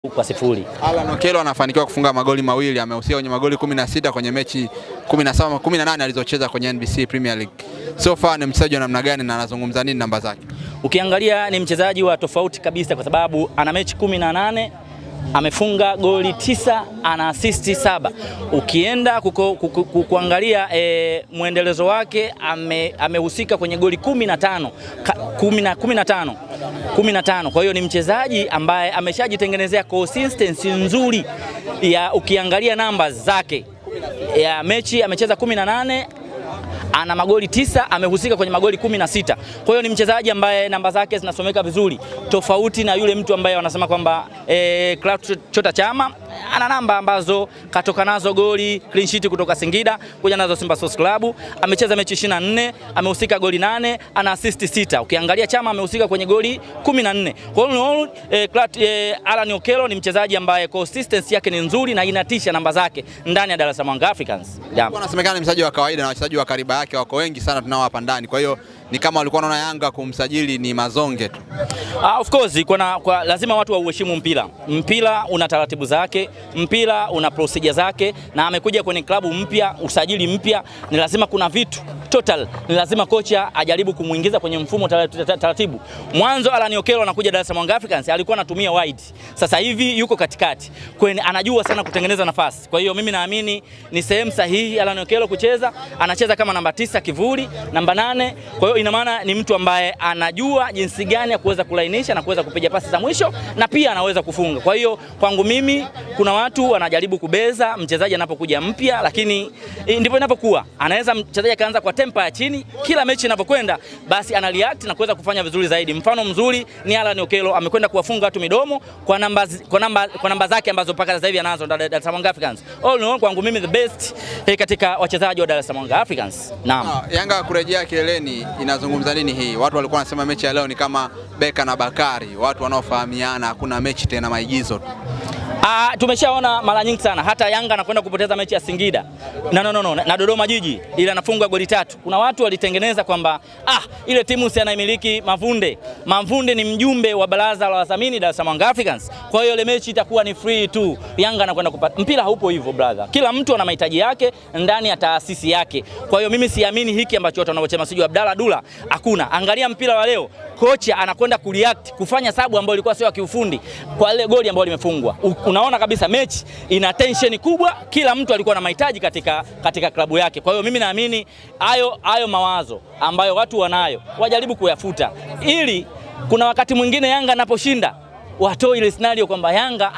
kwa 0. Alan Okello anafanikiwa kufunga magoli mawili, amehusika kwenye magoli 16 kwenye mechi 17 18 alizocheza kwenye NBC Premier League. So far ni mchezaji wa namna gani na anazungumza nini namba zake? Ukiangalia ni mchezaji wa tofauti kabisa kwa sababu ana mechi 18, amefunga goli 9, ana assist 7. Ukienda kuangalia muendelezo wake amehusika kwenye goli 15. Kwa hiyo ni mchezaji ambaye ameshajitengenezea consistency nzuri ya, ukiangalia namba zake ya mechi amecheza 18, ana magoli 9, amehusika kwenye magoli 16. Kwa hiyo ni mchezaji ambaye namba zake zinasomeka vizuri, tofauti na yule mtu ambaye wanasema kwamba Clatous Chota Chama ana namba ambazo katoka nazo goli clean sheet kutoka Singida kuja nazo Simba Sports Club. Amecheza mechi 24, amehusika goli 8, ana assist 6. Ukiangalia Chama amehusika kwenye goli 14. Kwa hiyo Alan Okello ni mchezaji ambaye consistency yake ni nzuri na inatisha namba zake ndani ya Dar es Salaam Africans. Anasemekana ni mchezaji wa kawaida na wachezaji wa kariba yake wako wengi sana tunao hapa ndani. Kwa hiyo ni kama walikuwa wanaona Yanga kumsajili ni mazonge tu. Of course lazima watu wauheshimu mpira. Mpira una taratibu zake, mpira una procedure zake, na amekuja kwenye klabu mpya, usajili mpya, ni lazima kuna vitu total, ni lazima kocha ajaribu kumuingiza kwenye mfumo taratibu. Mwanzo Alan Okello anakuja Dar es Salaam Africans alikuwa anatumia wide. Sasa hivi yuko katikati. Kwani anajua sana kutengeneza nafasi. Kwa hiyo mimi naamini ni sehemu sahihi Alan Okello kucheza, anacheza kama namba 9 kivuli, namba 8. Kwa hiyo ina maana ni mtu ambaye anajua jinsi gani ya kuweza kulainisha na kuweza kupiga pasi za mwisho na pia anaweza kufunga. Kwa hiyo kwangu mimi kuna watu wanajaribu kubeza mchezaji anapokuja mpya, lakini ndipo inapokuwa anaweza mchezaji kaanza kwa tempa ya chini, kila mechi inapokwenda basi ana react na kuweza kufanya vizuri zaidi. Mfano mzuri ni Alan Okello, amekwenda kuwafunga watu midomo kwa namba zake ambazo mpaka sasa hivi anazo Dar es Salaam Africans. All in all kwangu mimi the best katika wachezaji wa Dar es Salaam Africans. Naam. Yanga kurejea kileleni inazungumza nini hii? Watu walikuwa wanasema mechi ya leo ni kama Beka na Bakari, watu wanaofahamiana, hakuna mechi tena, maigizo tu. Tumeshaona mara nyingi sana hata Yanga anakwenda kupoteza mechi ya Singida na Dodoma Jiji ile anafunga goli 3. Kuna watu walitengeneza kwamba ile timu si anaimiliki Mavunde ni mjumbe wa baraza la wadhamini Dar es Salaam Africans. Kwa hiyo ile mechi itakuwa ni free tu. Yanga anakwenda kupata. Mpira haupo hivyo brother. Kila mtu ana mahitaji yake ndani ya taasisi yake. Kwa hiyo mimi siamini hiki ambacho watu wanavyosema sijui Abdalla Dula, hakuna. Angalia mpira wa leo. Kocha anakwenda kureact kufanya sabu ambayo ilikuwa sio ya kiufundi kwa ile goli ambayo limefungwa. Unaona kabisa mechi ina tension kubwa, kila mtu alikuwa na mahitaji katika klabu yake. Kwa hiyo mimi naamini hayo mawazo ambayo watu wanayo wajaribu kuyafuta, ili kuna wakati mwingine Yanga anaposhinda watoe ile scenario kwamba Yanga